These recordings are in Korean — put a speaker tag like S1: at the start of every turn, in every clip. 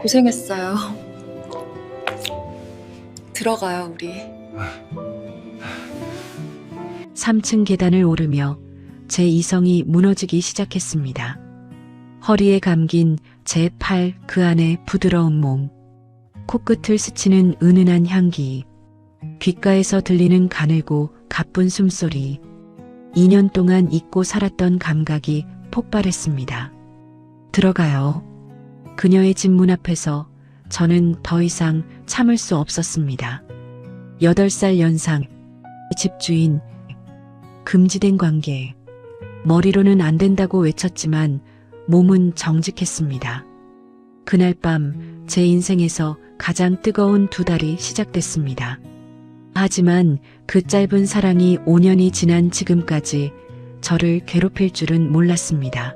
S1: 고생했어요. 들어가요, 우리.
S2: 3층 계단을 오르며 제 이성이 무너지기 시작했습니다. 허리에 감긴 제 팔, 그 안에 부드러운 몸, 코끝을 스치는 은은한 향기, 귓가에서 들리는 가늘고 가쁜 숨소리, 2년 동안 잊고 살았던 감각이 폭발했습니다. 들어가요. 그녀의 집 문 앞에서 저는 더 이상 참을 수 없었습니다. 8살 연상, 집주인, 금지된 관계. 머리로는 안 된다고 외쳤지만 몸은 정직했습니다. 그날 밤 제 인생에서 가장 뜨거운 2달이 시작됐습니다. 하지만 그 짧은 사랑이 5년이 지난 지금까지 저를 괴롭힐 줄은 몰랐습니다.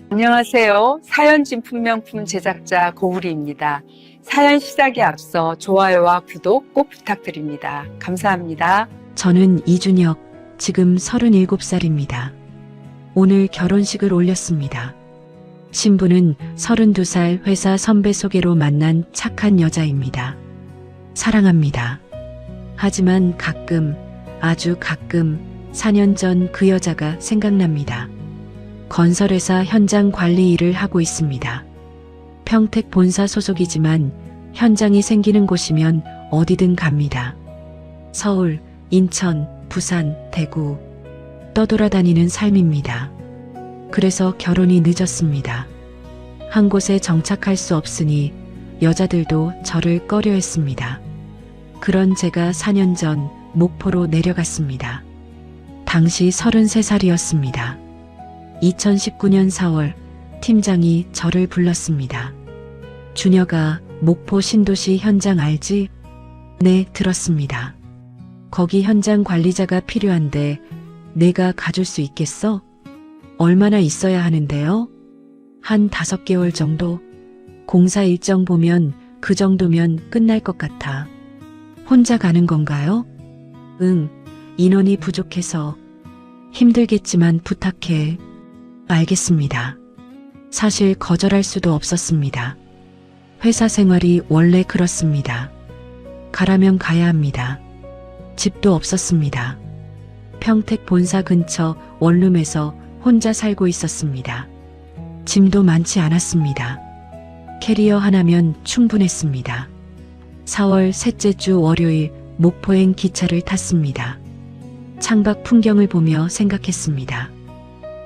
S3: 안녕하세요. 사연 진품명품 제작자 고우리입니다. 사연 시작에 앞서 좋아요와 구독 꼭 부탁드립니다. 감사합니다.
S2: 저는 이준혁, 지금 37살입니다. 오늘 결혼식을 올렸습니다. 신부는 32살 회사 선배 소개로 만난 착한 여자입니다. 사랑합니다. 하지만 가끔, 아주 가끔 4년 전 그 여자가 생각납니다. 건설회사 현장 관리 일을 하고 있습니다. 평택 본사 소속이지만 현장이 생기는 곳이면 어디든 갑니다. 서울, 인천, 부산, 대구 떠돌아다니는 삶입니다. 그래서 결혼이 늦었습니다. 한 곳에 정착할 수 없으니 여자들도 저를 꺼려했습니다. 그런 제가 4년 전 목포로 내려갔습니다. 당시 33살이었습니다. 2019년 4월 팀장이 저를 불렀습니다. 준혁아, 목포 신도시 현장 알지? 네, 들었습니다. 거기 현장 관리자가 필요한데 내가 가줄 수 있겠어? 얼마나 있어야 하는데요? 한 5개월 정도? 공사 일정 보면 그 정도면 끝날 것 같아. 혼자 가는 건가요? 응, 인원이 부족해서. 힘들겠지만 부탁해. 알겠습니다. 사실 거절할 수도 없었습니다. 회사 생활이 원래 그렇습니다. 가라면 가야 합니다. 집도 없었습니다. 평택 본사 근처 원룸에서 혼자 살고 있었습니다. 짐도 많지 않았습니다. 캐리어 하나면 충분했습니다. 4월 셋째 주 월요일 목포행 기차를 탔습니다. 창밖 풍경을 보며 생각했습니다.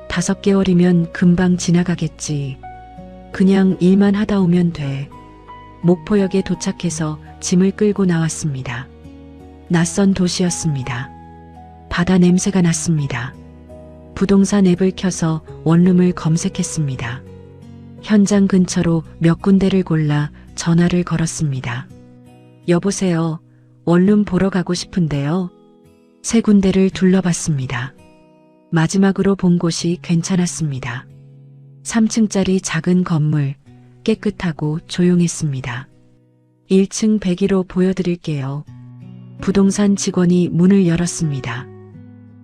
S2: 5개월이면 금방 지나가겠지. 그냥 일만 하다 오면 돼. 목포역에 도착해서 짐을 끌고 나왔습니다. 낯선 도시였습니다. 바다 냄새가 났습니다. 부동산 앱을 켜서 원룸을 검색했습니다. 현장 근처로 몇 군데를 골라 전화를 걸었습니다. 여보세요. 원룸 보러 가고 싶은데요. 3군데를 둘러봤습니다. 마지막으로 본 곳이 괜찮았습니다. 3층짜리 작은 건물, 깨끗하고 조용했습니다. 1층 101호 보여드릴게요. 부동산 직원이 문을 열었습니다.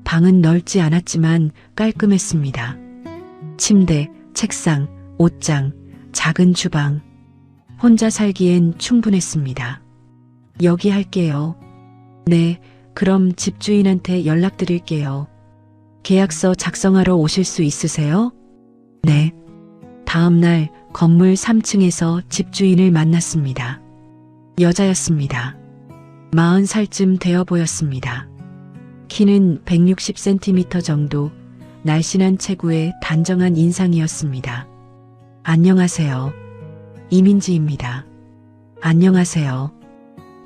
S2: 방은 넓지 않았지만 깔끔했습니다. 침대, 책상, 옷장, 작은 주방. 혼자 살기엔 충분했습니다. 여기 할게요. 네, 그럼 집주인한테 연락드릴게요. 계약서 작성하러 오실 수 있으세요? 네. 다음 날 건물 3층에서 집주인을 만났습니다. 여자였습니다. 40살쯤 되어 보였습니다. 키는 160cm 정도, 날씬한 체구에 단정한 인상이었습니다. 안녕하세요. 이민지입니다. 안녕하세요.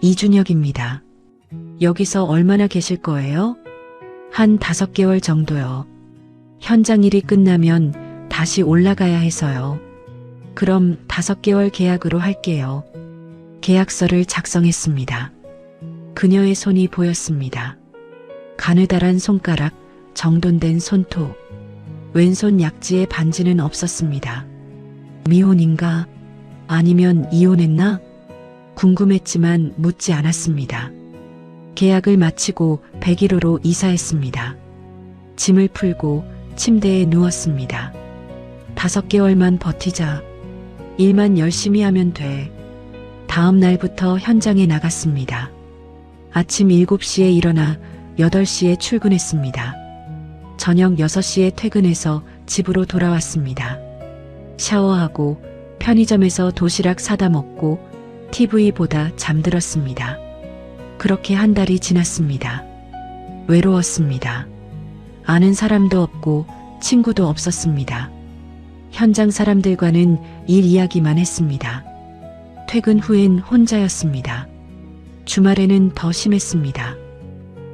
S2: 이준혁입니다. 여기서 얼마나 계실 거예요? 한 5개월 정도요. 현장 일이 끝나면 다시 올라가야 해서요. 그럼 5개월 계약으로 할게요. 계약서를 작성했습니다. 그녀의 손이 보였습니다. 가느다란 손가락, 정돈된 손톱. 왼손 약지에 반지는 없었습니다. 미혼인가? 아니면 이혼했나? 궁금했지만 묻지 않았습니다. 계약을 마치고 101호로 이사했습니다. 짐을 풀고 침대에 누웠습니다. 5개월만 버티자. 일만 열심히 하면 돼. 다음 날부터 현장에 나갔습니다. 아침 7시에 일어나 8시에 출근했습니다. 저녁 6시에 퇴근해서 집으로 돌아왔습니다. 샤워하고 편의점에서 도시락 사다 먹고 TV 보다 잠들었습니다. 그렇게 한 달이 지났습니다. 외로웠습니다. 아는 사람도 없고 친구도 없었습니다. 현장 사람들과는 일 이야기만 했습니다. 퇴근 후엔 혼자였습니다. 주말에는 더 심했습니다.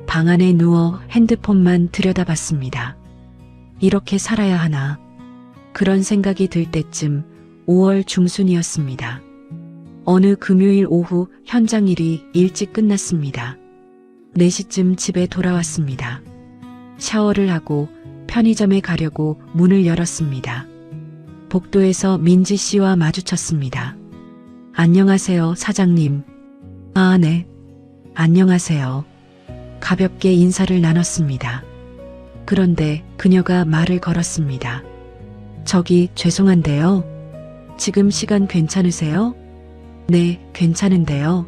S2: 방 안에 누워 핸드폰만 들여다봤습니다. 이렇게 살아야 하나? 그런 생각이 들 때쯤 5월 중순이었습니다. 어느 금요일 오후 현장 일이 일찍 끝났습니다. 4시쯤 집에 돌아왔습니다. 샤워를 하고 편의점에 가려고 문을 열었습니다. 복도에서 민지 씨와 마주쳤습니다. 안녕하세요, 사장님. 아, 네. 안녕하세요. 가볍게 인사를 나눴습니다. 그런데 그녀가 말을 걸었습니다. 저기 죄송한데요. 지금 시간 괜찮으세요? 네, 괜찮은데요.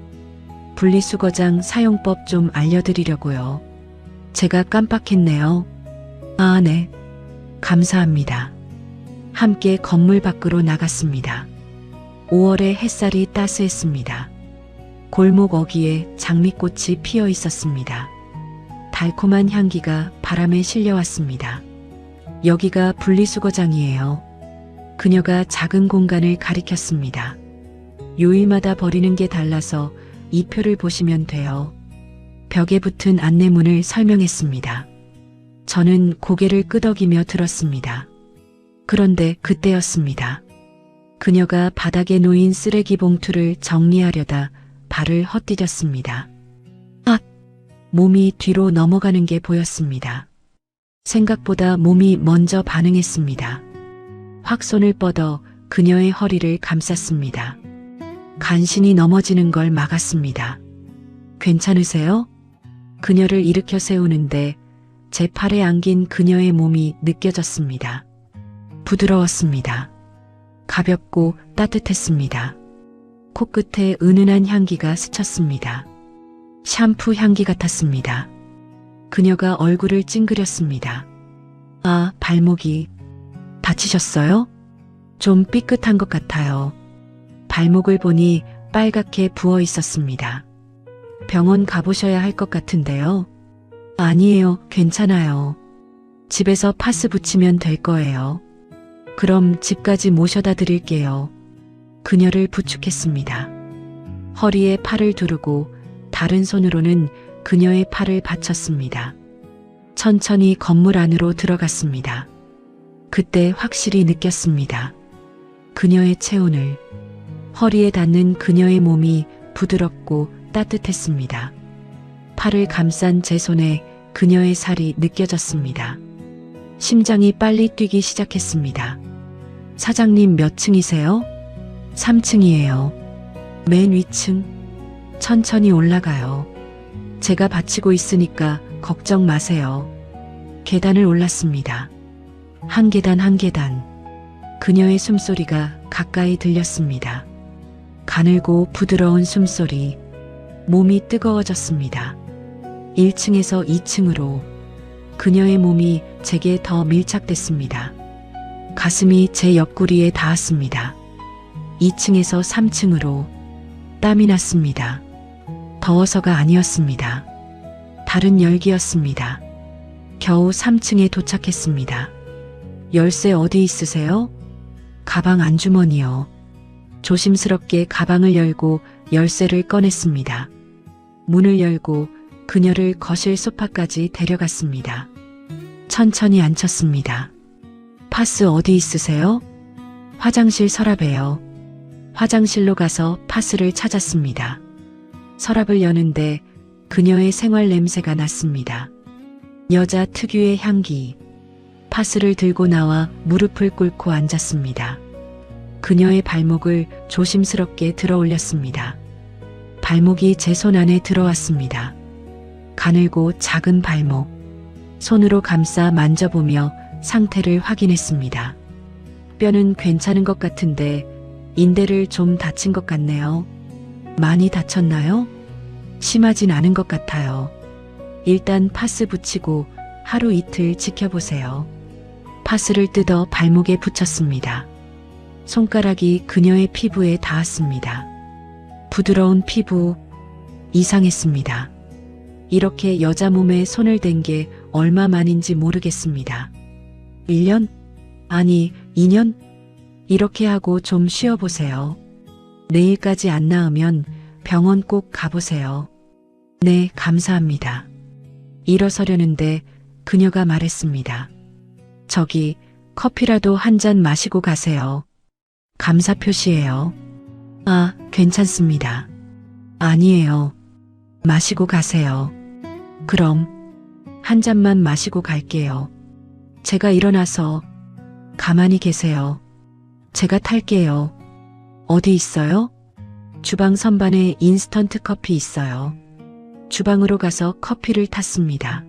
S2: 분리수거장 사용법 좀 알려드리려고요. 제가 깜빡했네요. 아, 네. 감사합니다. 함께 건물 밖으로 나갔습니다. 5월의 햇살이 따스했습니다. 골목 어귀에 장미꽃이 피어 있었습니다. 달콤한 향기가 바람에 실려왔습니다. 여기가 분리수거장이에요. 그녀가 작은 공간을 가리켰습니다. 요일마다 버리는 게 달라서 이 표를 보시면 돼요. 벽에 붙은 안내문을 설명했습니다. 저는 고개를 끄덕이며 들었습니다. 그런데 그때였습니다. 그녀가 바닥에 놓인 쓰레기 봉투를 정리하려다 발을 헛디뎠습니다. 아! 몸이 뒤로 넘어가는 게 보였습니다. 생각보다 몸이 먼저 반응했습니다. 확 손을 뻗어 그녀의 허리를 감쌌습니다. 간신히 넘어지는 걸 막았습니다. 괜찮으세요? 그녀를 일으켜 세우는데 제 팔에 안긴 그녀의 몸이 느껴졌습니다. 부드러웠습니다. 가볍고 따뜻했습니다. 코끝에 은은한 향기가 스쳤습니다. 샴푸 향기 같았습니다. 그녀가 얼굴을 찡그렸습니다. 아, 발목이 다치셨어요? 좀 삐끗한 것 같아요. 발목을 보니 빨갛게 부어 있었습니다. 병원 가보셔야 할 것 같은데요. 아니에요, 괜찮아요. 집에서 파스 붙이면 될 거예요. 그럼 집까지 모셔다 드릴게요. 그녀를 부축했습니다. 허리에 팔을 두르고 다른 손으로는 그녀의 팔을 받쳤습니다. 천천히 건물 안으로 들어갔습니다. 그때 확실히 느꼈습니다. 그녀의 체온을. 허리에 닿는 그녀의 몸이 부드럽고 따뜻했습니다. 팔을 감싼 제 손에 그녀의 살이 느껴졌습니다. 심장이 빨리 뛰기 시작했습니다. 사장님 몇 층이세요? 3층이에요. 맨 위층. 천천히 올라가요. 제가 받치고 있으니까 걱정 마세요. 계단을 올랐습니다. 한 계단 한 계단. 그녀의 숨소리가 가까이 들렸습니다. 가늘고 부드러운 숨소리. 몸이 뜨거워졌습니다. 1층에서 2층으로 그녀의 몸이 제게 더 밀착됐습니다. 가슴이 제 옆구리에 닿았습니다. 2층에서 3층으로 땀이 났습니다. 더워서가 아니었습니다. 다른 열기였습니다. 겨우 3층에 도착했습니다. 열쇠 어디 있으세요? 가방 안주머니요. 조심스럽게 가방을 열고 열쇠를 꺼냈습니다. 문을 열고 그녀를 거실 소파까지 데려갔습니다. 천천히 앉혔습니다. 파스 어디 있으세요? 화장실 서랍에요. 화장실로 가서 파스를 찾았습니다. 서랍을 여는데 그녀의 생활 냄새가 났습니다. 여자 특유의 향기. 파스를 들고 나와 무릎을 꿇고 앉았습니다. 그녀의 발목을 조심스럽게 들어 올렸습니다. 발목이 제 손 안에 들어왔습니다. 가늘고 작은 발목. 손으로 감싸 만져보며 상태를 확인했습니다. 뼈는 괜찮은 것 같은데 인대를 좀 다친 것 같네요. 많이 다쳤나요? 심하진 않은 것 같아요. 일단 파스 붙이고 하루 이틀 지켜보세요. 파스를 뜯어 발목에 붙였습니다. 손가락이 그녀의 피부에 닿았습니다. 부드러운 피부, 이상했습니다. 이렇게 여자 몸에 손을 댄 게 얼마 만인지 모르겠습니다. 1년? 아니, 2년? 이렇게 하고 좀 쉬어보세요. 내일까지 안 나으면 병원 꼭 가보세요. 네, 감사합니다. 일어서려는데 그녀가 말했습니다. 저기, 커피라도 한 잔 마시고 가세요. 감사 표시예요. 아, 괜찮습니다. 아니에요. 마시고 가세요. 그럼 한 잔만 마시고 갈게요. 제가 일어나서 가만히 계세요. 제가 탈게요. 어디 있어요? 주방 선반에 인스턴트 커피 있어요. 주방으로 가서 커피를 탔습니다.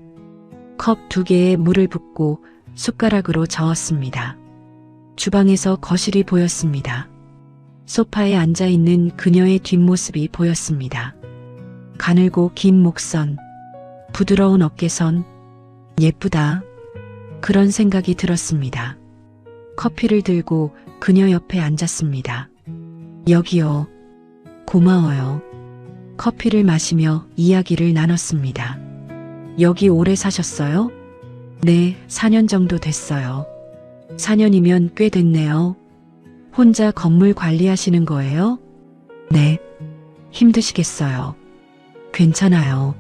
S2: 컵 2개에 물을 붓고 숟가락으로 저었습니다. 주방에서 거실이 보였습니다. 소파에 앉아있는 그녀의 뒷모습이 보였습니다. 가늘고 긴 목선, 부드러운 어깨선, 예쁘다. 그런 생각이 들었습니다. 커피를 들고 그녀 옆에 앉았습니다. 여기요. 고마워요. 커피를 마시며 이야기를 나눴습니다. 여기 오래 사셨어요? 네, 4년 정도 됐어요. 4년이면 꽤 됐네요. 혼자 건물 관리하시는 거예요? 네. 힘드시겠어요. 괜찮아요.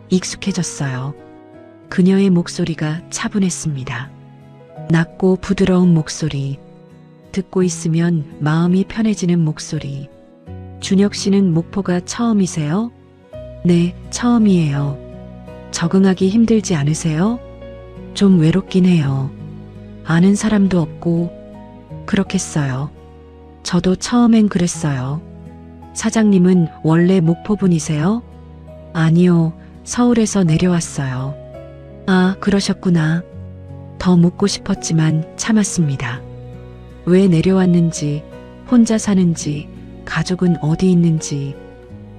S2: 익숙해졌어요. 그녀의 목소리가 차분했습니다. 낮고 부드러운 목소리. 듣고 있으면 마음이 편해지는 목소리. 준혁 씨는 목포가 처음이세요? 네, 처음이에요. 적응하기 힘들지 않으세요? 좀 외롭긴 해요. 아는 사람도 없고 그렇겠어요. 저도 처음엔 그랬어요. 사장님은 원래 목포분이세요? 아니요, 서울에서 내려왔어요. 아, 그러셨구나. 더 묻고 싶었지만 참았습니다. 왜 내려왔는지, 혼자 사는지, 가족은 어디 있는지.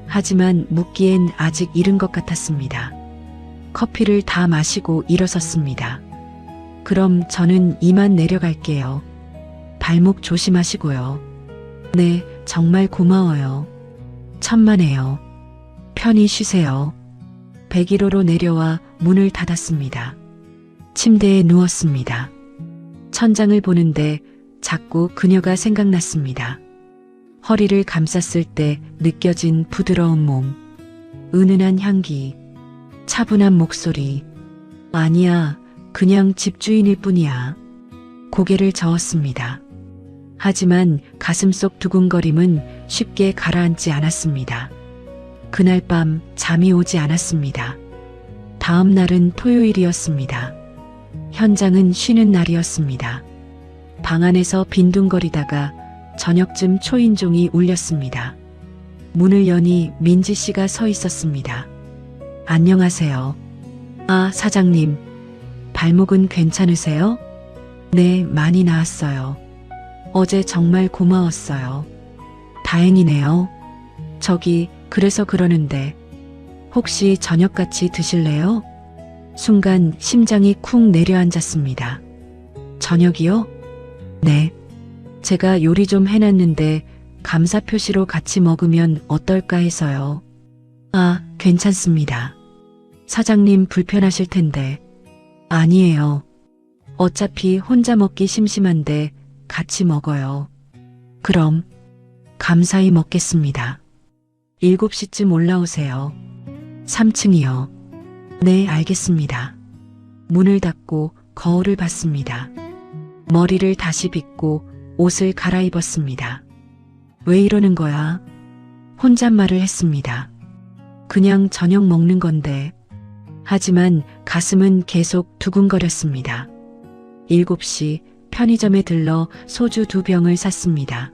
S2: 하지만 묻기엔 아직 이른 것 같았습니다. 커피를 다 마시고 일어섰습니다. 그럼 저는 이만 내려갈게요. 발목 조심하시고요. 네, 정말 고마워요. 천만에요. 편히 쉬세요. 101호로 내려와 문을 닫았습니다. 침대에 누웠습니다. 천장을 보는데 자꾸 그녀가 생각났습니다. 허리를 감쌌을 때 느껴진 부드러운 몸, 은은한 향기, 차분한 목소리. 아니야, 그냥 집주인일 뿐이야. 고개를 저었습니다. 하지만 가슴속 두근거림은 쉽게 가라앉지 않았습니다. 그날 밤 잠이 오지 않았습니다. 다음 날은 토요일이었습니다. 현장은 쉬는 날이었습니다. 방 안에서 빈둥거리다가 저녁쯤 초인종이 울렸습니다. 문을 여니 민지 씨가 서 있었습니다. 안녕하세요. 아, 사장님. 발목은 괜찮으세요? 네, 많이 나았어요. 어제 정말 고마웠어요. 다행이네요. 저기, 그래서 그러는데, 혹시 저녁 같이 드실래요? 순간 심장이 쿵 내려앉았습니다. 저녁이요? 네. 제가 요리 좀 해놨는데 감사 표시로 같이 먹으면 어떨까 해서요. 아, 괜찮습니다. 사장님 불편하실 텐데. 아니에요. 어차피 혼자 먹기 심심한데 같이 먹어요. 그럼 감사히 먹겠습니다. 7시쯤 올라오세요. 3층이요. 네, 알겠습니다. 문을 닫고 거울을 봤습니다. 머리를 다시 빗고 옷을 갈아입었습니다. 왜 이러는 거야? 혼잣말을 했습니다. 그냥 저녁 먹는 건데. 하지만 가슴은 계속 두근거렸습니다. 7시 편의점에 들러 소주 2병을 샀습니다.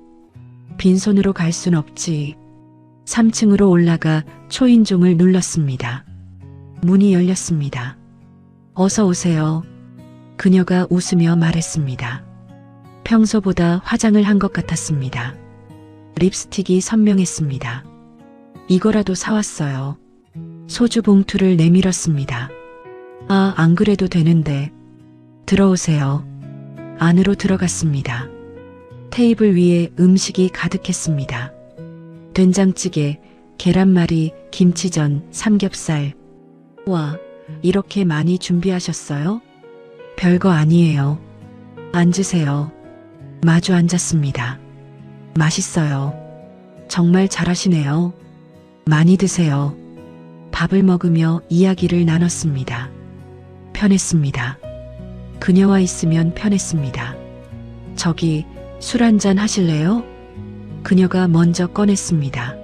S2: 빈손으로 갈 순 없지. 3층으로 올라가 초인종을 눌렀습니다. 문이 열렸습니다. 어서 오세요. 그녀가 웃으며 말했습니다. 평소보다 화장을 한 것 같았습니다. 립스틱이 선명했습니다. 이거라도 사왔어요. 소주 봉투를 내밀었습니다. 아, 안 그래도 되는데. 들어오세요. 안으로 들어갔습니다. 테이블 위에 음식이 가득했습니다. 된장찌개, 계란말이, 김치전, 삼겹살. 와, 이렇게 많이 준비하셨어요? 별거 아니에요. 앉으세요. 마주 앉았습니다. 맛있어요. 정말 잘하시네요. 많이 드세요. 밥을 먹으며 이야기를 나눴습니다. 편했습니다. 그녀와 있으면 편했습니다. 저기 술 한잔 하실래요? 그녀가 먼저 꺼냈습니다.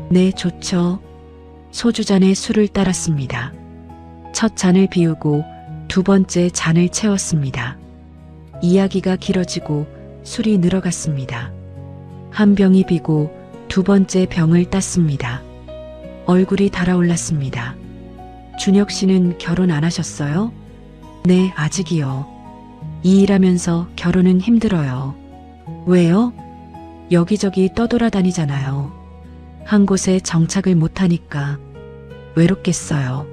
S2: 네, 좋죠. 소주잔에 술을 따랐습니다. 첫 잔을 비우고 두 번째 잔을 채웠습니다. 이야기가 길어지고 술이 늘어갔습니다. 한 병이 비고 두 번째 병을 땄습니다. 얼굴이 달아올랐습니다. 준혁 씨는 결혼 안 하셨어요? 네, 아직이요. 이 일하면서 결혼은 힘들어요. 왜요? 여기저기 떠돌아다니잖아요. 한 곳에 정착을 못하니까. 외롭겠어요.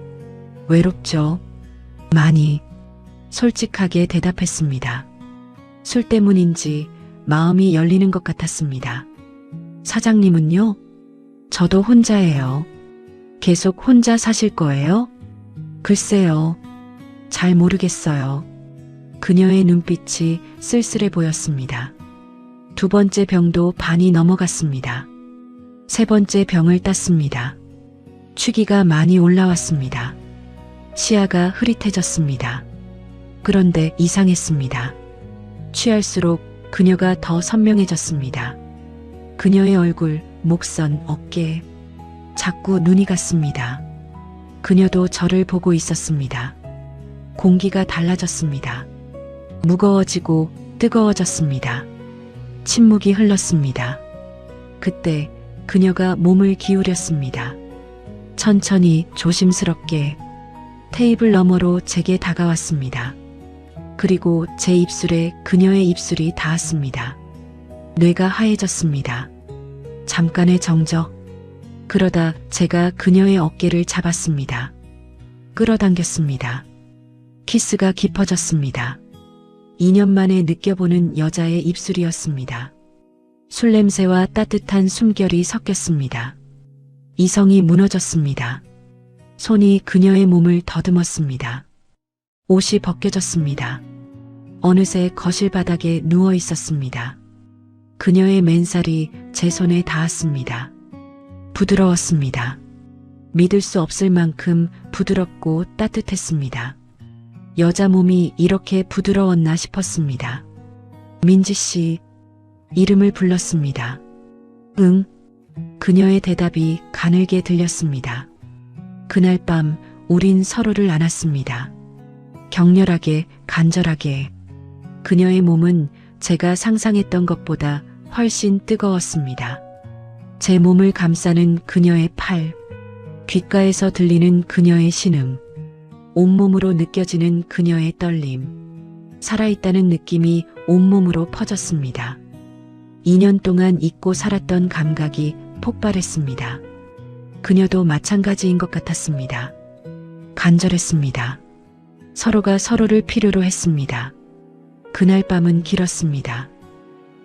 S2: 외롭죠. 많이. 솔직하게 대답했습니다. 술 때문인지 마음이 열리는 것 같았습니다. 사장님은요? 저도 혼자예요. 계속 혼자 사실 거예요? 글쎄요. 잘 모르겠어요. 그녀의 눈빛이 쓸쓸해 보였습니다. 두 번째 병도 반이 넘어갔습니다. 세 번째 병을 땄습니다. 취기가 많이 올라왔습니다. 시야가 흐릿해졌습니다. 그런데 이상했습니다. 취할수록 그녀가 더 선명해졌습니다. 그녀의 얼굴, 목선, 어깨, 자꾸 눈이 갔습니다. 그녀도 저를 보고 있었습니다. 공기가 달라졌습니다. 무거워지고 뜨거워졌습니다. 침묵이 흘렀습니다. 그때 그녀가 몸을 기울였습니다. 천천히 조심스럽게 테이블 너머로 제게 다가왔습니다. 그리고 제 입술에 그녀의 입술이 닿았습니다. 뇌가 하얘졌습니다. 잠깐의 정적. 그러다 제가 그녀의 어깨를 잡았습니다. 끌어당겼습니다. 키스가 깊어졌습니다. 2년 만에 느껴보는 여자의 입술이었습니다. 술 냄새와 따뜻한 숨결이 섞였습니다. 이성이 무너졌습니다. 손이 그녀의 몸을 더듬었습니다. 옷이 벗겨졌습니다. 어느새 거실 바닥에 누워 있었습니다. 그녀의 맨살이 제 손에 닿았습니다. 부드러웠습니다. 믿을 수 없을 만큼 부드럽고 따뜻했습니다. 여자 몸이 이렇게 부드러웠나 싶었습니다. 민지 씨, 이름을 불렀습니다. 응. 그녀의 대답이 가늘게 들렸습니다. 그날 밤 우린 서로를 안았습니다. 격렬하게, 간절하게. 그녀의 몸은 제가 상상했던 것보다 훨씬 뜨거웠습니다. 제 몸을 감싸는 그녀의 팔, 귓가에서 들리는 그녀의 신음, 온몸으로 느껴지는 그녀의 떨림, 살아있다는 느낌이 온몸으로 퍼졌습니다. 2년 동안 잊고 살았던 감각이 폭발했습니다. 그녀도 마찬가지인 것 같았습니다. 간절했습니다. 서로가 서로를 필요로 했습니다. 그날 밤은 길었습니다.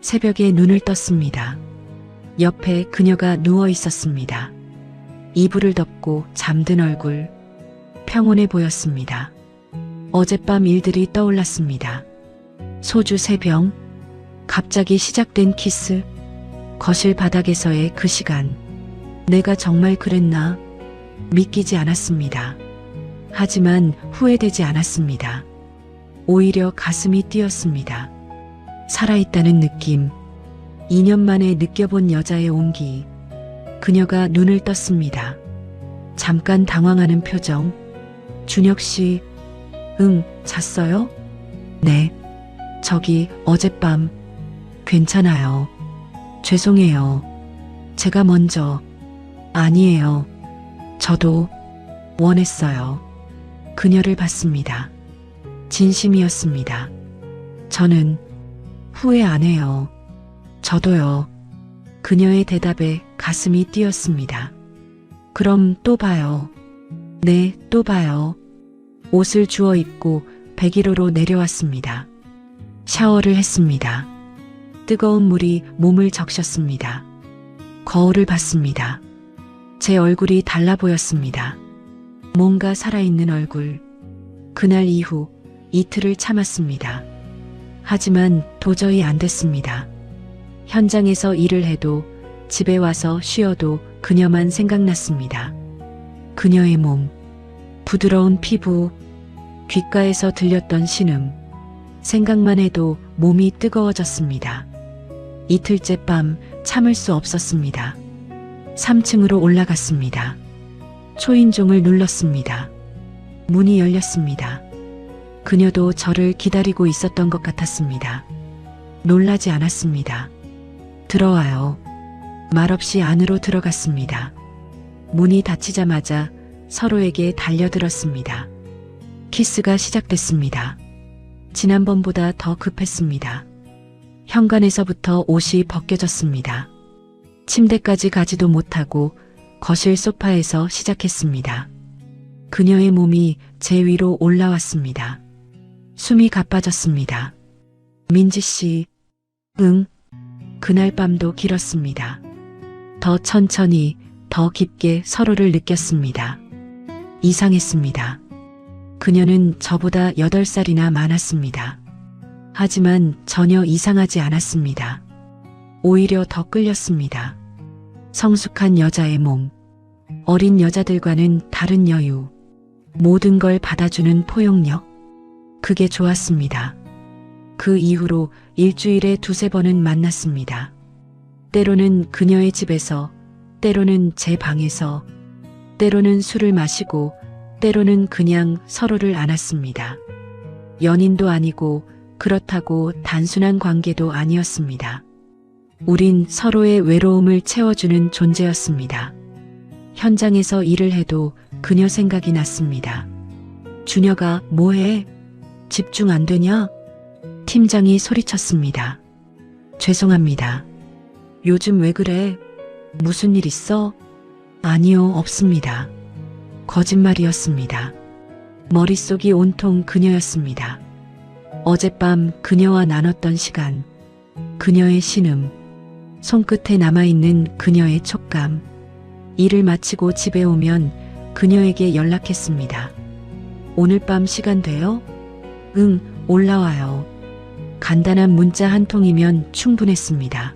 S2: 새벽에 눈을 떴습니다. 옆에 그녀가 누워 있었습니다. 이불을 덮고 잠든 얼굴, 평온해 보였습니다. 어젯밤 일들이 떠올랐습니다. 소주 3병, 갑자기 시작된 키스, 거실 바닥에서의 그 시간. 내가 정말 그랬나? 믿기지 않았습니다. 하지만 후회되지 않았습니다. 오히려 가슴이 뛰었습니다. 살아있다는 느낌, 2년 만에 느껴본 여자의 온기. 그녀가 눈을 떴습니다. 잠깐 당황하는 표정. 준혁 씨, 응, 잤어요? 네. 저기 어젯밤. 괜찮아요. 죄송해요. 제가 먼저. 아니에요. 저도 원했어요. 그녀를 봤습니다. 진심이었습니다. 저는 후회 안 해요. 저도요. 그녀의 대답에 가슴이 뛰었습니다. 그럼 또 봐요. 네, 또 봐요. 옷을 주워 입고 101호로 내려왔습니다. 샤워를 했습니다. 뜨거운 물이 몸을 적셨습니다. 거울을 봤습니다. 제 얼굴이 달라 보였습니다. 뭔가 살아있는 얼굴. 그날 이후 이틀을 참았습니다. 하지만 도저히 안 됐습니다. 현장에서 일을 해도 집에 와서 쉬어도 그녀만 생각났습니다. 그녀의 몸, 부드러운 피부, 귓가에서 들렸던 신음, 생각만 해도 몸이 뜨거워졌습니다. 이틀째 밤 참을 수 없었습니다. 3층으로 올라갔습니다. 초인종을 눌렀습니다. 문이 열렸습니다. 그녀도 저를 기다리고 있었던 것 같았습니다. 놀라지 않았습니다. 들어와요. 말없이 안으로 들어갔습니다. 문이 닫히자마자 서로에게 달려들었습니다. 키스가 시작됐습니다. 지난번보다 더 급했습니다. 현관에서부터 옷이 벗겨졌습니다. 침대까지 가지도 못하고 거실 소파에서 시작했습니다. 그녀의 몸이 제 위로 올라왔습니다. 숨이 가빠졌습니다. 민지 씨, 응. 그날 밤도 길었습니다. 더 천천히, 더 깊게 서로를 느꼈습니다. 이상했습니다. 그녀는 저보다 8살이나 많았습니다. 하지만 전혀 이상하지 않았습니다. 오히려 더 끌렸습니다. 성숙한 여자의 몸, 어린 여자들과는 다른 여유, 모든 걸 받아주는 포용력, 그게 좋았습니다. 그 이후로 일주일에 2~3번은 만났습니다. 때로는 그녀의 집에서, 때로는 제 방에서, 때로는 술을 마시고, 때로는 그냥 서로를 안았습니다. 연인도 아니고 그렇다고 단순한 관계도 아니었습니다. 우린 서로의 외로움을 채워주는 존재였습니다. 현장에서 일을 해도 그녀 생각이 났습니다. 준혁아, 뭐해? 집중 안 되냐? 팀장이 소리쳤습니다. 죄송합니다. 요즘 왜 그래? 무슨 일 있어? 아니요, 없습니다. 거짓말이었습니다. 머릿속이 온통 그녀였습니다. 어젯밤 그녀와 나눴던 시간, 그녀의 신음, 손끝에 남아있는 그녀의 촉감. 일을 마치고 집에 오면 그녀에게 연락했습니다. 오늘 밤 시간 돼요? 응, 올라와요. 간단한 문자 한 통이면 충분했습니다.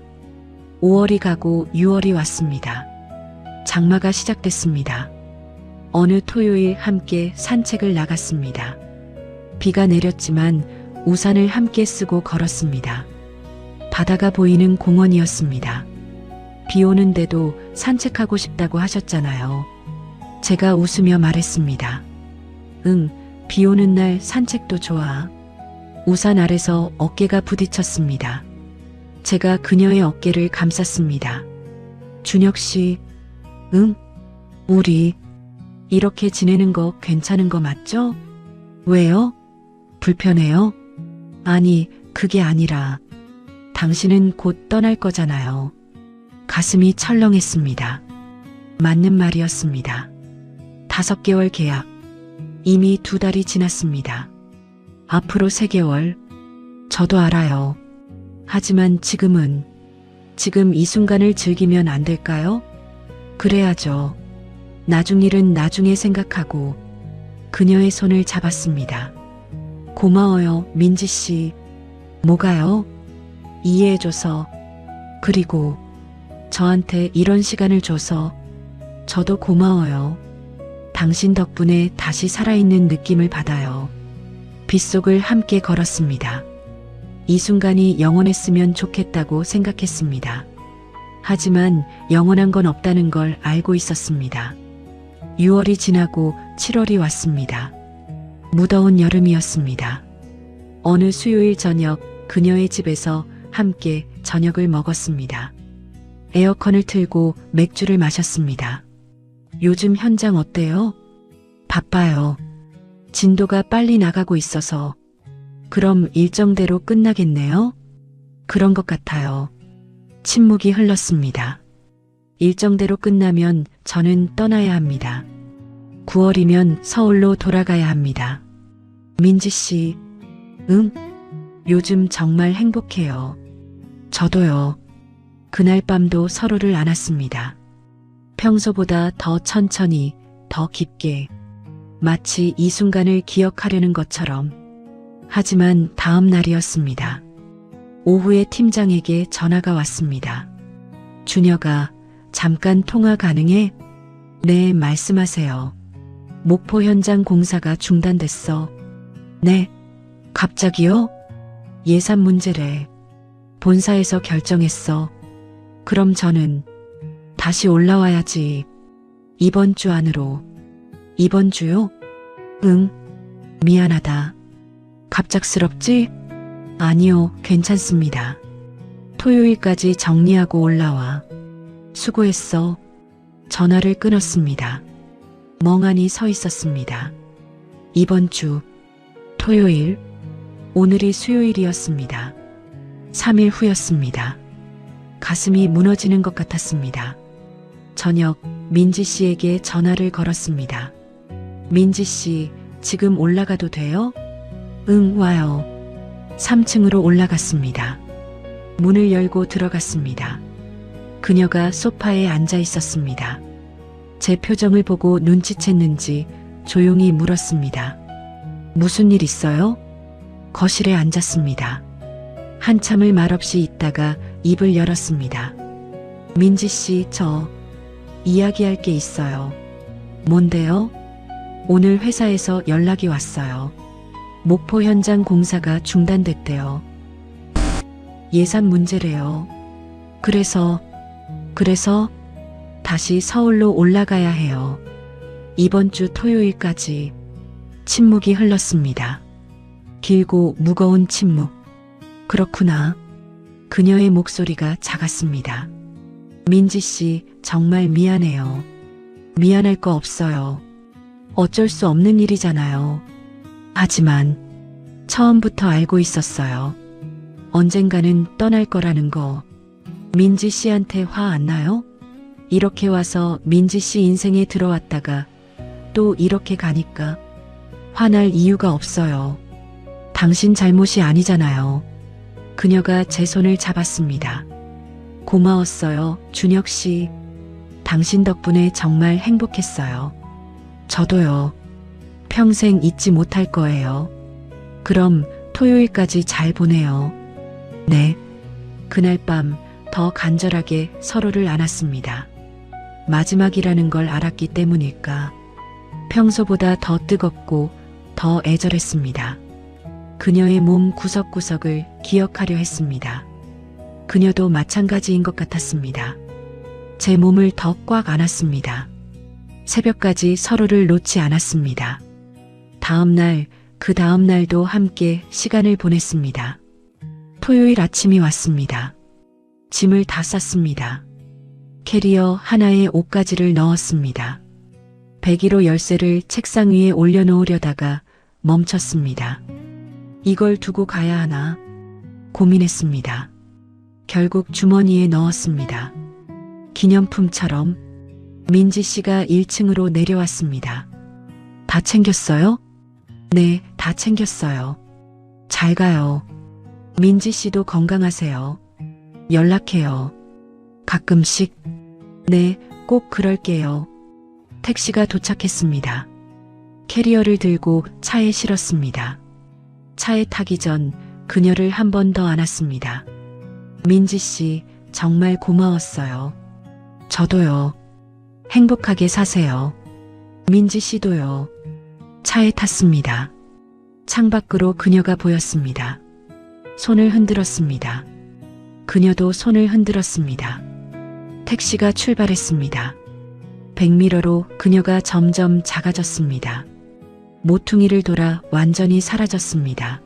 S2: 5월이 가고 6월이 왔습니다. 장마가 시작됐습니다. 어느 토요일 함께 산책을 나갔습니다. 비가 내렸지만 우산을 함께 쓰고 걸었습니다. 바다가 보이는 공원이었습니다. 비 오는데도 산책하고 싶다고 하셨잖아요. 제가 웃으며 말했습니다. 응, 비 오는 날 산책도 좋아. 우산 아래서 어깨가 부딪혔습니다. 제가 그녀의 어깨를 감쌌습니다. 준혁 씨, 응? 우리 이렇게 지내는 거 괜찮은 거 맞죠? 왜요? 불편해요? 아니, 그게 아니라 당신은 곧 떠날 거잖아요. 가슴이 철렁했습니다. 맞는 말이었습니다. 5개월 계약. 이미 2달이 지났습니다. 앞으로 3개월. 저도 알아요. 하지만 지금 이 순간을 즐기면 안 될까요? 그래야죠. 나중 일은 나중에 생각하고 그녀의 손을 잡았습니다. 고마워요, 민지 씨. 뭐가요? 이해해줘서, 그리고 저한테 이런 시간을 줘서 저도 고마워요. 당신 덕분에 다시 살아있는 느낌을 받아요. 빗속을 함께 걸었습니다. 이 순간이 영원했으면 좋겠다고 생각했습니다. 하지만 영원한 건 없다는 걸 알고 있었습니다. 6월이 지나고 7월이 왔습니다. 무더운 여름이었습니다. 어느 수요일 저녁 그녀의 집에서 함께 저녁을 먹었습니다. 에어컨을 틀고 맥주를 마셨습니다. 요즘 현장 어때요? 바빠요. 진도가 빨리 나가고 있어서. 그럼 일정대로 끝나겠네요? 그런 것 같아요. 침묵이 흘렀습니다. 일정대로 끝나면 저는 떠나야 합니다. 9월이면 서울로 돌아가야 합니다. 민지 씨, 응? 요즘 정말 행복해요. 저도요. 그날 밤도 서로를 안았습니다. 평소보다 더 천천히, 더 깊게, 마치 이 순간을 기억하려는 것처럼. 하지만 다음 날이었습니다. 오후에 팀장에게 전화가 왔습니다. 준혁아, 잠깐 통화 가능해? 네, 말씀하세요. 목포 현장 공사가 중단됐어. 네? 갑자기요? 예산 문제래. 본사에서 결정했어. 그럼 저는 다시 올라와야지. 이번 주 안으로. 이번 주요? 응. 미안하다. 갑작스럽지? 아니요, 괜찮습니다. 토요일까지 정리하고 올라와. 수고했어. 전화를 끊었습니다. 멍하니 서 있었습니다. 이번 주 토요일, 오늘이 수요일이었습니다. 3일 후였습니다. 가슴이 무너지는 것 같았습니다. 저녁 민지 씨에게 전화를 걸었습니다. 민지 씨, 지금 올라가도 돼요? 응, 와요. 3층으로 올라갔습니다. 문을 열고 들어갔습니다. 그녀가 소파에 앉아 있었습니다. 제 표정을 보고 눈치챘는지 조용히 물었습니다. 무슨 일 있어요? 거실에 앉았습니다. 한참을 말없이 있다가 입을 열었습니다. 민지 씨, 저 이야기할 게 있어요. 뭔데요? 오늘 회사에서 연락이 왔어요. 목포 현장 공사가 중단됐대요. 예산 문제래요. 그래서 다시 서울로 올라가야 해요. 이번 주 토요일까지. 침묵이 흘렀습니다. 길고 무거운 침묵. 그렇구나. 그녀의 목소리가 작았습니다. 민지 씨, 정말 미안해요. 미안할 거 없어요. 어쩔 수 없는 일이잖아요. 하지만 처음부터 알고 있었어요. 언젠가는 떠날 거라는 거. 민지 씨한테 화 안 나요? 이렇게 와서 민지 씨 인생에 들어왔다가 또 이렇게 가니까 화날 이유가 없어요. 당신 잘못이 아니잖아요. 그녀가 제 손을 잡았습니다. 고마웠어요, 준혁 씨. 당신 덕분에 정말 행복했어요. 저도요. 평생 잊지 못할 거예요. 그럼 토요일까지 잘 보내요. 네. 그날 밤 더 간절하게 서로를 안았습니다. 마지막이라는 걸 알았기 때문일까. 평소보다 더 뜨겁고 더 애절했습니다. 그녀의 몸 구석구석을 기억하려 했습니다. 그녀도 마찬가지인 것 같았습니다. 제 몸을 더 꽉 안았습니다. 새벽까지 서로를 놓지 않았습니다. 다음 날, 그 다음 날도 함께 시간을 보냈습니다. 토요일 아침이 왔습니다. 짐을 다 쌌습니다. 캐리어 하나에 옷가지를 넣었습니다. 101호 열쇠를 책상 위에 올려놓으려다가 멈췄습니다. 이걸 두고 가야 하나 고민했습니다. 결국 주머니에 넣었습니다. 기념품처럼. 민지 씨가 1층으로 내려왔습니다. 다 챙겼어요? 네, 다 챙겼어요. 잘 가요. 민지 씨도 건강하세요. 연락해요. 가끔씩. 네, 꼭 그럴게요. 택시가 도착했습니다. 캐리어를 들고 차에 실었습니다. 차에 타기 전 그녀를 한 번 더 안았습니다. 민지 씨, 정말 고마웠어요. 저도요. 행복하게 사세요. 민지 씨도요. 차에 탔습니다. 창밖으로 그녀가 보였습니다. 손을 흔들었습니다. 그녀도 손을 흔들었습니다. 택시가 출발했습니다. 백미러로 그녀가 점점 작아졌습니다. 모퉁이를 돌아 완전히 사라졌습니다.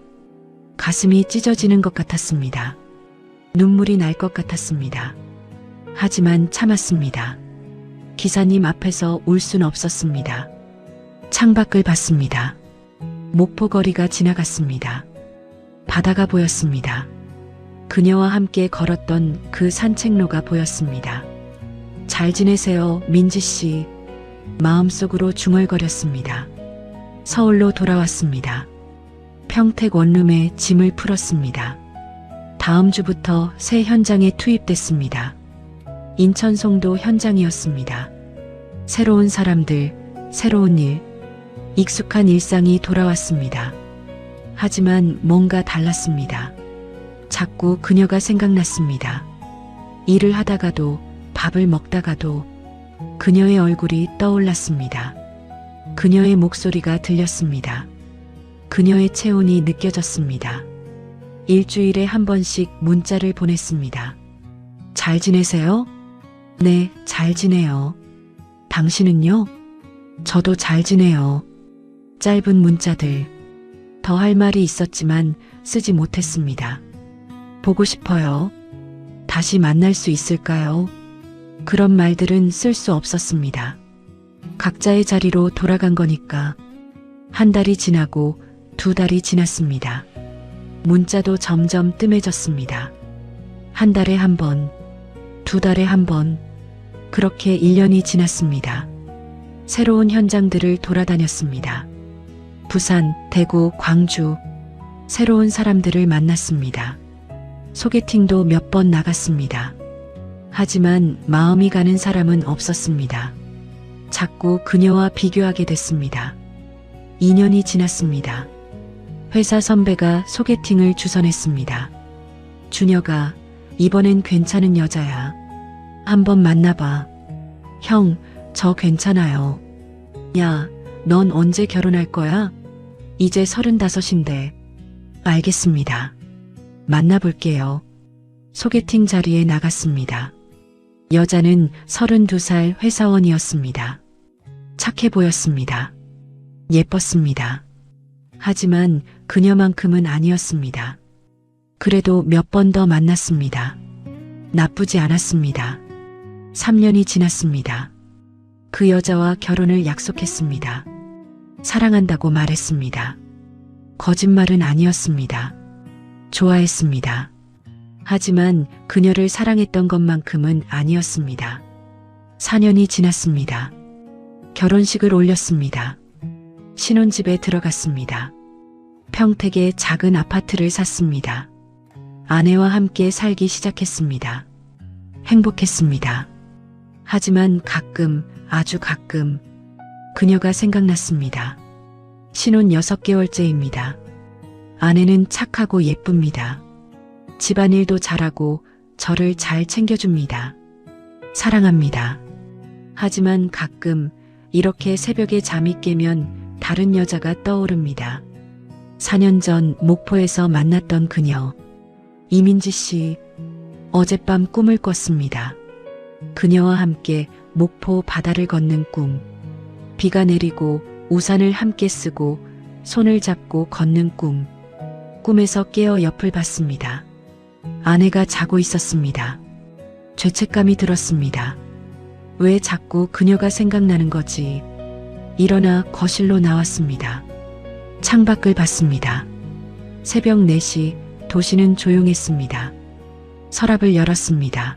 S2: 가슴이 찢어지는 것 같았습니다. 눈물이 날 것 같았습니다. 하지만 참았습니다. 기사님 앞에서 울 순 없었습니다. 창밖을 봤습니다. 목포거리가 지나갔습니다. 바다가 보였습니다. 그녀와 함께 걸었던 그 산책로가 보였습니다. 잘 지내세요, 민지 씨. 마음속으로 중얼거렸습니다. 서울로 돌아왔습니다. 평택 원룸에 짐을 풀었습니다. 다음 주부터 새 현장에 투입됐습니다. 인천 송도 현장이었습니다. 새로운 사람들, 새로운 일, 익숙한 일상이 돌아왔습니다. 하지만 뭔가 달랐습니다. 자꾸 그녀가 생각났습니다. 일을 하다가도 밥을 먹다가도 그녀의 얼굴이 떠올랐습니다. 그녀의 목소리가 들렸습니다. 그녀의 체온이 느껴졌습니다. 일주일에 한 번씩 문자를 보냈습니다. 잘 지내세요? 네, 잘 지내요. 당신은요? 저도 잘 지내요. 짧은 문자들. 더 할 말이 있었지만 쓰지 못했습니다. 보고 싶어요. 다시 만날 수 있을까요? 그런 말들은 쓸 수 없었습니다. 각자의 자리로 돌아간 거니까. 한 달이 지나고 2달이 지났습니다. 문자도 점점 뜸해졌습니다. 한 달에 한 번, 2달에 한 번, 그렇게 1년이 지났습니다. 새로운 현장들을 돌아다녔습니다. 부산, 대구, 광주, 새로운 사람들을 만났습니다. 소개팅도 몇 번 나갔습니다. 하지만 마음이 가는 사람은 없었습니다. 자꾸 그녀와 비교하게 됐습니다. 2년이 지났습니다. 회사 선배가 소개팅을 주선했습니다. 준혁아, 이번엔 괜찮은 여자야. 한번 만나봐. 형, 저 괜찮아요. 야, 넌 언제 결혼할 거야? 이제 35인데. 알겠습니다. 만나볼게요. 소개팅 자리에 나갔습니다. 여자는 32살 회사원이었습니다. 착해 보였습니다. 예뻤습니다. 하지만 그녀만큼은 아니었습니다. 그래도 몇 번 더 만났습니다. 나쁘지 않았습니다. 3년이 지났습니다. 그 여자와 결혼을 약속했습니다. 사랑한다고 말했습니다. 거짓말은 아니었습니다. 좋아했습니다. 하지만 그녀를 사랑했던 것만큼은 아니었습니다. 4년이 지났습니다. 결혼식을 올렸습니다. 신혼집에 들어갔습니다. 평택에 작은 아파트를 샀습니다. 아내와 함께 살기 시작했습니다. 행복했습니다. 하지만 가끔, 아주 가끔 그녀가 생각났습니다. 신혼 6개월째입니다. 아내는 착하고 예쁩니다. 집안일도 잘하고 저를 잘 챙겨줍니다. 사랑합니다. 하지만 가끔 이렇게 새벽에 잠이 깨면 다른 여자가 떠오릅니다. 4년 전 목포에서 만났던 그녀. 이민지 씨, 어젯밤 꿈을 꿨습니다. 그녀와 함께 목포 바다를 걷는 꿈. 비가 내리고 우산을 함께 쓰고 손을 잡고 걷는 꿈. 꿈에서 깨어 옆을 봤습니다. 아내가 자고 있었습니다. 죄책감이 들었습니다. 왜 자꾸 그녀가 생각나는 거지? 일어나 거실로 나왔습니다. 창밖을 봤습니다. 새벽 4시 도시는 조용했습니다. 서랍을 열었습니다.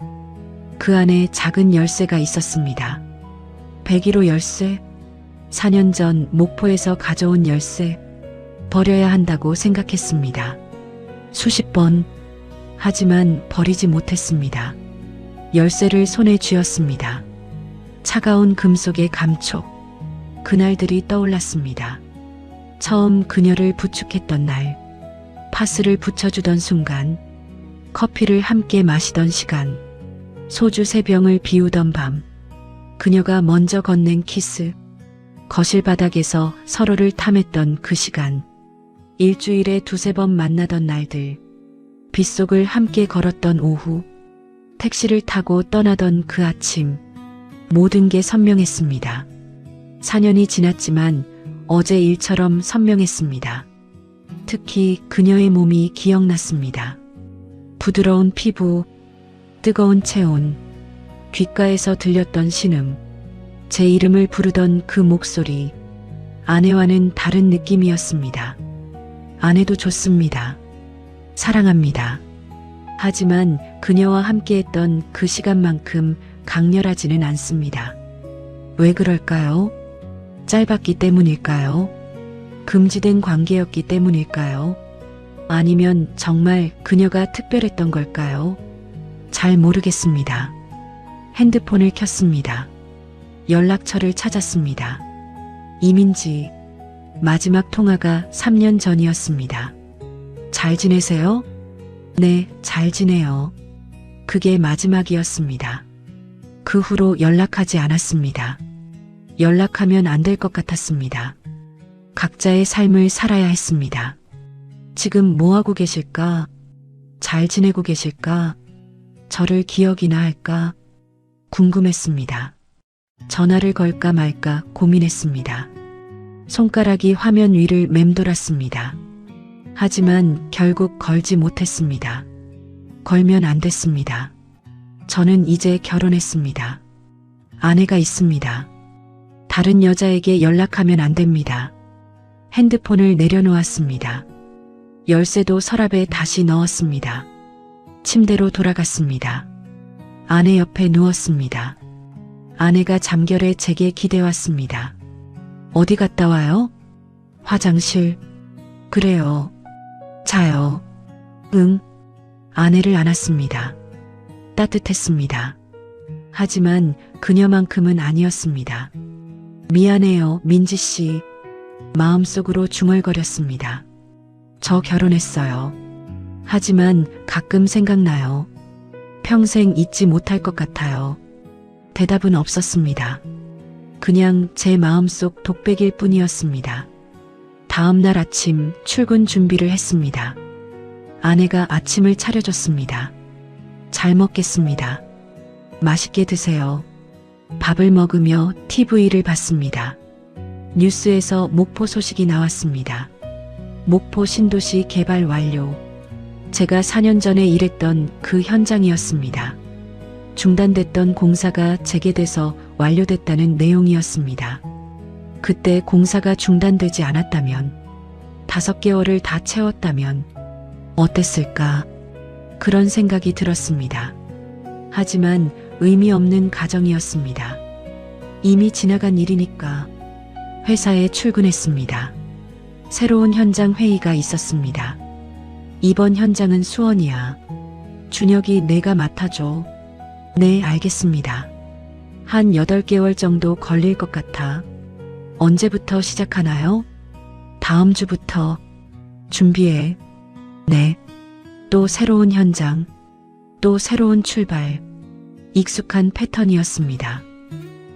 S2: 그 안에 작은 열쇠가 있었습니다. 101호 열쇠? 4년 전 목포에서 가져온 열쇠? 버려야 한다고 생각했습니다. 수십 번. 하지만 버리지 못했습니다. 열쇠를 손에 쥐었습니다. 차가운 금속의 감촉. 그날들이 떠올랐습니다. 처음 그녀를 부축했던 날, 파스를 붙여주던 순간, 커피를 함께 마시던 시간, 소주 3병을 비우던 밤, 그녀가 먼저 건넨 키스, 거실 바닥에서 서로를 탐했던 그 시간, 일주일에 2-3번 만나던 날들, 빗속을 함께 걸었던 오후, 택시를 타고 떠나던 그 아침, 모든 게 선명했습니다. 4년이 지났지만 어제 일처럼 선명했습니다. 특히 그녀의 몸이 기억났습니다. 부드러운 피부, 뜨거운 체온, 귓가에서 들렸던 신음, 제 이름을 부르던 그 목소리, 아내와는 다른 느낌이었습니다. 아내도 좋습니다. 사랑합니다. 하지만 그녀와 함께했던 그 시간만큼 강렬하지는 않습니다. 왜 그럴까요? 짧았기 때문일까요? 금지된 관계였기 때문일까요? 아니면 정말 그녀가 특별했던 걸까요? 잘 모르겠습니다. 핸드폰을 켰습니다. 연락처를 찾았습니다. 이민지. 마지막 통화가 3년 전이었습니다. 잘 지내세요? 네, 잘 지내요. 그게 마지막이었습니다. 그 후로 연락하지 않았습니다. 연락하면 안 될 것 같았습니다. 각자의 삶을 살아야 했습니다. 지금 뭐하고 계실까? 잘 지내고 계실까? 저를 기억이나 할까? 궁금했습니다. 전화를 걸까 말까 고민했습니다. 손가락이 화면 위를 맴돌았습니다. 하지만 결국 걸지 못했습니다. 걸면 안 됐습니다. 저는 이제 결혼했습니다. 아내가 있습니다. 다른 여자에게 연락하면 안 됩니다. 핸드폰을 내려놓았습니다. 열쇠도 서랍에 다시 넣었습니다. 침대로 돌아갔습니다. 아내 옆에 누웠습니다. 아내가 잠결에 제게 기대왔습니다. 어디 갔다 와요? 화장실. 그래요. 자요. 응. 아내를 안았습니다. 따뜻했습니다. 하지만 그녀만큼은 아니었습니다. 미안해요, 민지 씨. 마음속으로 중얼거렸습니다. 저 결혼했어요. 하지만 가끔 생각나요. 평생 잊지 못할 것 같아요. 대답은 없었습니다. 그냥 제 마음속 독백일 뿐이었습니다. 다음 날 아침 출근 준비를 했습니다. 아내가 아침을 차려줬습니다. 잘 먹겠습니다. 맛있게 드세요. 밥을 먹으며 TV를 봤습니다. 뉴스에서 목포 소식이 나왔습니다. 목포 신도시 개발 완료. 제가 4년 전에 일했던 그 현장이었습니다. 중단됐던 공사가 재개돼서 완료됐다는 내용이었습니다. 그때 공사가 중단되지 않았다면, 5개월을 다 채웠다면 어땠을까? 그런 생각이 들었습니다. 하지만 의미 없는 가정이었습니다. 이미 지나간 일이니까. 회사에 출근했습니다. 새로운 현장 회의가 있었습니다. 이번 현장은 수원이야. 준혁이 내가 맡아줘. 네, 알겠습니다. 한 8개월 정도 걸릴 것 같아. 언제부터 시작하나요? 다음 주부터. 준비해. 네. 또 새로운 현장. 또 새로운 출발. 익숙한 패턴이었습니다.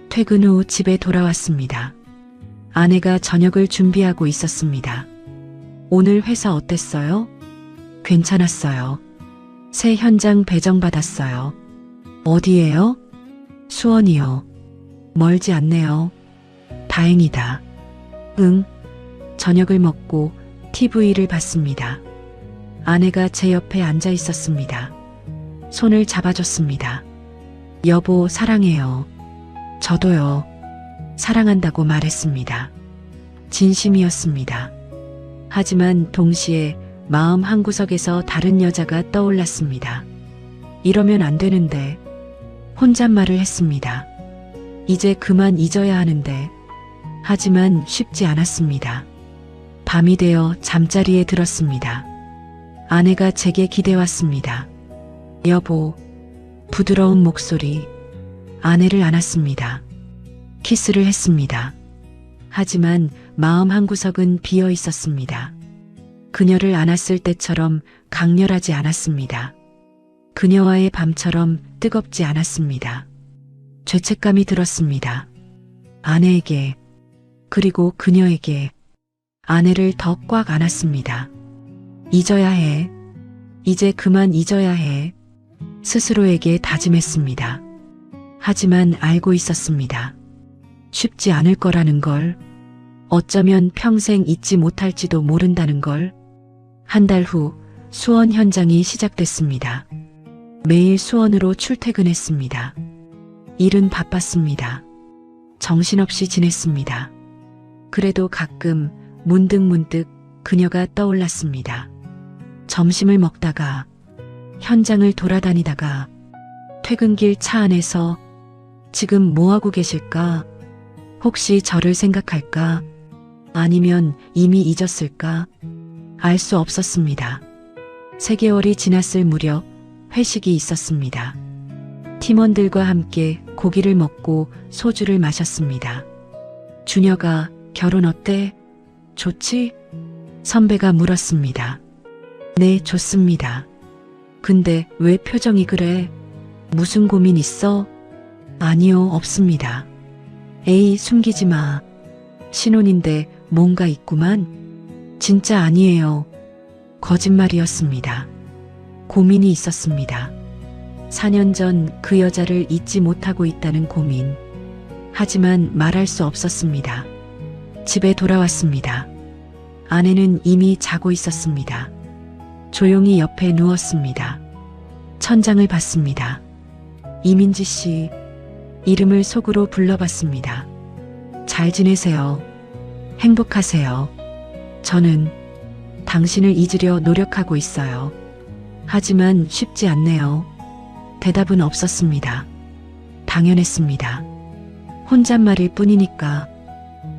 S2: 퇴근 후 집에 돌아왔습니다. 아내가 저녁을 준비하고 있었습니다. 오늘 회사 어땠어요? 괜찮았어요. 새 현장 배정받았어요. 어디예요? 수원이요. 멀지 않네요. 다행이다. 응. 저녁을 먹고 TV를 봤습니다. 아내가 제 옆에 앉아 있었습니다. 손을 잡아줬습니다. 여보, 사랑해요. 저도요. 사랑한다고 말했습니다. 진심이었습니다. 하지만 동시에 마음 한구석에서 다른 여자가 떠올랐습니다. 이러면 안 되는데. 혼잣말을 했습니다. 이제 그만 잊어야 하는데. 하지만 쉽지 않았습니다. 밤이 되어 잠자리에 들었습니다. 아내가 제게 기대왔습니다. 여보. 부드러운 목소리. 아내를 안았습니다. 키스를 했습니다. 하지만 마음 한구석은 비어 있었습니다. 그녀를 안았을 때처럼 강렬하지 않았습니다. 그녀와의 밤처럼 뜨겁지 않았습니다. 죄책감이 들었습니다. 아내에게, 그리고 그녀에게. 아내를 더 꽉 안았습니다. 잊어야 해. 이제 그만 잊어야 해. 스스로에게 다짐했습니다. 하지만 알고 있었습니다. 쉽지 않을 거라는 걸. 어쩌면 평생 잊지 못할지도 모른다는 걸. 한 달 후 수원 현장이 시작됐습니다. 매일 수원으로 출퇴근했습니다. 일은 바빴습니다. 정신없이 지냈습니다. 그래도 가끔 문득문득 그녀가 떠올랐습니다. 점심을 먹다가 현장을 돌아다니다가 퇴근길 차 안에서 지금 뭐하고 계실까? 혹시 저를 생각할까? 아니면 이미 잊었을까? 알 수 없었습니다. 3개월이 지났을 무렵 회식이 있었습니다. 팀원들과 함께 고기를 먹고 소주를 마셨습니다. 준혁아, 결혼 어때? 좋지? 선배가 물었습니다. 네, 좋습니다. 근데 왜 표정이 그래? 무슨 고민 있어? 아니요, 없습니다. 에이, 숨기지 마. 신혼인데 뭔가 있구만. 진짜 아니에요. 거짓말이었습니다. 고민이 있었습니다. 4년 전 그 여자를 잊지 못하고 있다는 고민. 하지만 말할 수 없었습니다. 집에 돌아왔습니다. 아내는 이미 자고 있었습니다. 조용히 옆에 누웠습니다. 천장을 봤습니다. 이민지 씨, 이름을 속으로 불러봤습니다. 잘 지내세요. 행복하세요. 저는 당신을 잊으려 노력하고 있어요. 하지만 쉽지 않네요. 대답은 없었습니다. 당연했습니다. 혼잣말일 뿐이니까.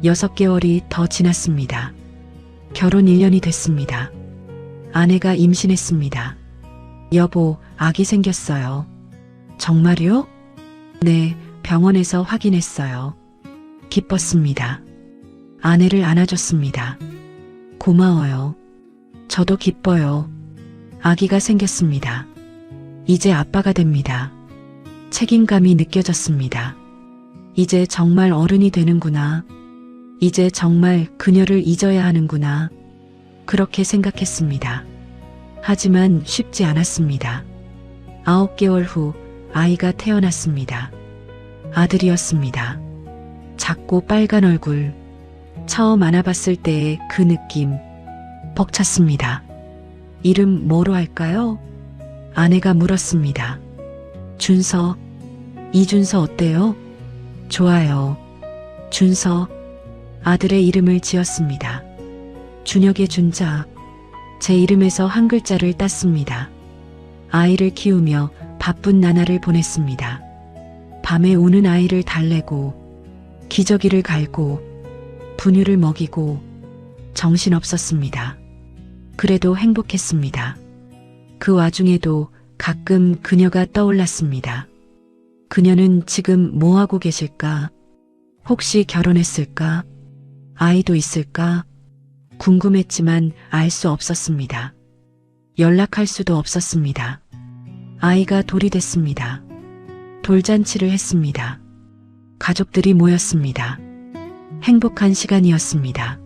S2: 6개월이 더 지났습니다. 결혼 1년이 됐습니다. 아내가 임신했습니다. 여보, 아기 생겼어요. 정말요? 네, 병원에서 확인했어요. 기뻤습니다. 아내를 안아줬습니다. 고마워요. 저도 기뻐요. 아기가 생겼습니다. 이제 아빠가 됩니다. 책임감이 느껴졌습니다. 이제 정말 어른이 되는구나. 이제 정말 그녀를 잊어야 하는구나. 그렇게 생각했습니다. 하지만 쉽지 않았습니다. 9개월 후 아이가 태어났습니다. 아들이었습니다. 작고 빨간 얼굴. 처음 안아봤을 때의 그 느낌. 벅찼습니다. 이름 뭐로 할까요? 아내가 물었습니다. 준서. 이준서 어때요? 좋아요. 준서. 아들의 이름을 지었습니다. 준혁의 준자. 제 이름에서 한 글자를 땄습니다. 아이를 키우며 바쁜 나날을 보냈습니다. 밤에 우는 아이를 달래고 기저귀를 갈고 분유를 먹이고 정신없었습니다. 그래도 행복했습니다. 그 와중에도 가끔 그녀가 떠올랐습니다. 그녀는 지금 뭐하고 계실까? 혹시 결혼했을까? 아이도 있을까? 궁금했지만 알 수 없었습니다. 연락할 수도 없었습니다. 아이가 돌이 됐습니다. 돌잔치를 했습니다. 가족들이 모였습니다. 행복한 시간이었습니다.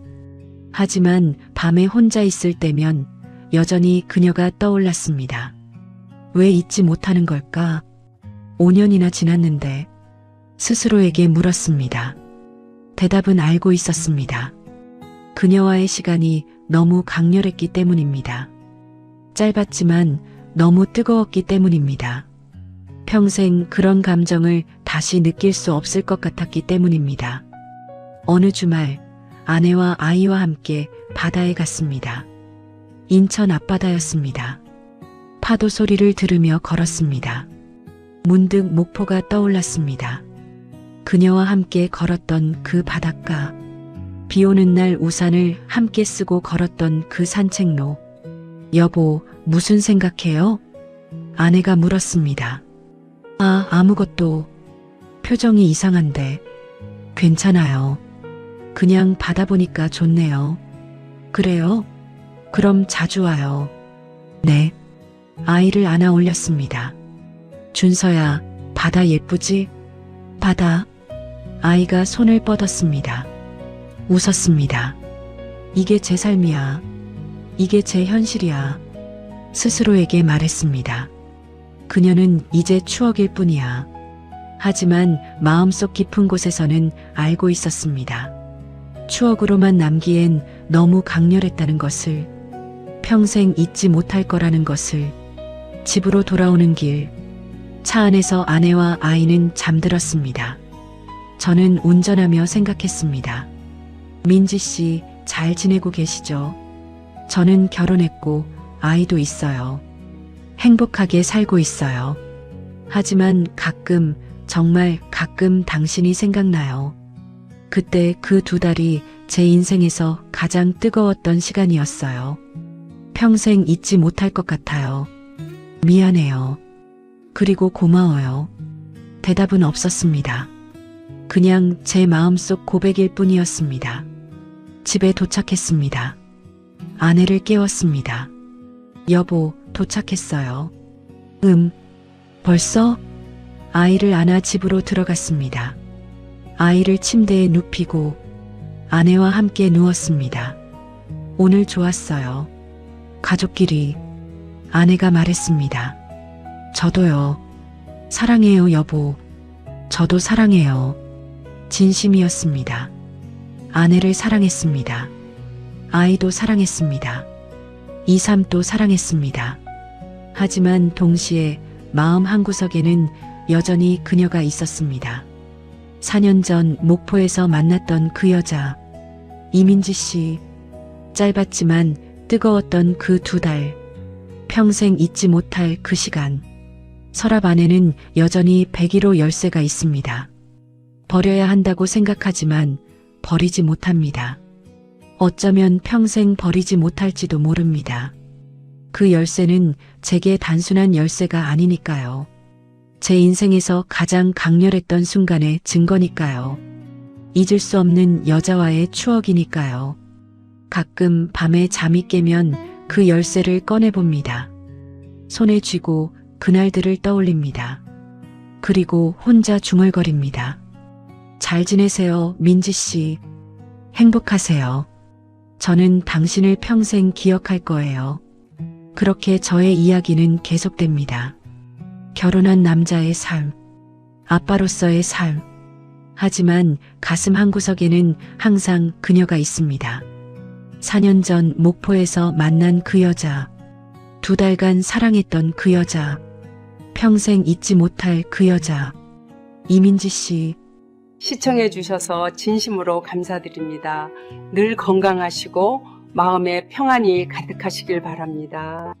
S2: 하지만 밤에 혼자 있을 때면 여전히 그녀가 떠올랐습니다. 왜 잊지 못하는 걸까? 5년이나 지났는데 스스로에게 물었습니다. 대답은 알고 있었습니다. 그녀와의 시간이 너무 강렬했기 때문입니다. 짧았지만 너무 뜨거웠기 때문입니다. 평생 그런 감정을 다시 느낄 수 없을 것 같았기 때문입니다. 어느 주말 아내와 아이와 함께 바다에 갔습니다. 인천 앞바다였습니다. 파도 소리를 들으며 걸었습니다. 문득 목포가 떠올랐습니다. 그녀와 함께 걸었던 그 바닷가, 비 오는 날 우산을 함께 쓰고 걸었던 그 산책로. 여보, 무슨 생각해요? 아내가 물었습니다. 아무것도. 표정이 이상한데. 괜찮아요. 그냥 바다 보니까 좋네요. 그래요? 그럼 자주 와요. 네. 아이를 안아 올렸습니다. 준서야, 바다 예쁘지? 바다. 아이가 손을 뻗었습니다. 웃었습니다. 이게 제 삶이야. 이게 제 현실이야. 스스로에게 말했습니다. 그녀는 이제 추억일 뿐이야. 하지만 마음속 깊은 곳에서는 알고 있었습니다. 추억으로만 남기엔 너무 강렬했다는 것을, 평생 잊지 못할 거라는 것을. 집으로 돌아오는 길, 차 안에서 아내와 아이는 잠들었습니다. 저는 운전하며 생각했습니다. 민지 씨, 잘 지내고 계시죠? 저는 결혼했고 아이도 있어요. 행복하게 살고 있어요. 하지만 가끔, 정말 가끔 당신이 생각나요. 그때 그 2달이 제 인생에서 가장 뜨거웠던 시간이었어요. 평생 잊지 못할 것 같아요. 미안해요. 그리고 고마워요. 대답은 없었습니다. 그냥 제 마음속 고백일 뿐이었습니다. 집에 도착했습니다. 아내를 깨웠습니다. 여보, 도착했어요. 벌써? 아이를 안아 집으로 들어갔습니다. 아이를 침대에 눕히고 아내와 함께 누웠습니다. 오늘 좋았어요. 가족끼리. 아내가 말했습니다. 저도요. 사랑해요, 여보. 저도 사랑해요. 진심이었습니다. 아내를 사랑했습니다. 아이도 사랑했습니다. 2, 3도 사랑했습니다. 하지만 동시에 마음 한구석에는 여전히 그녀가 있었습니다. 4년 전 목포에서 만났던 그 여자, 이민지 씨. 짧았지만 뜨거웠던 그 2달. 평생 잊지 못할 그 시간. 서랍 안에는 여전히 101호 열쇠가 있습니다. 버려야 한다고 생각하지만 버리지 못합니다. 어쩌면 평생 버리지 못할지도 모릅니다. 그 열쇠는 제게 단순한 열쇠가 아니니까요. 제 인생에서 가장 강렬했던 순간의 증거니까요. 잊을 수 없는 여자와의 추억이니까요. 가끔 밤에 잠이 깨면 그 열쇠를 꺼내봅니다. 손에 쥐고 그날들을 떠올립니다. 그리고 혼자 중얼거립니다. 잘 지내세요, 민지 씨. 행복하세요. 저는 당신을 평생 기억할 거예요. 그렇게 저의 이야기는 계속됩니다. 결혼한 남자의 삶, 아빠로서의 삶. 하지만 가슴 한구석에는 항상 그녀가 있습니다. 4년 전 목포에서 만난 그 여자, 2달간 사랑했던 그 여자, 평생 잊지 못할 그 여자, 이민지 씨.
S3: 시청해 주셔서 진심으로 감사드립니다. 늘 건강하시고 마음에 평안이 가득하시길 바랍니다.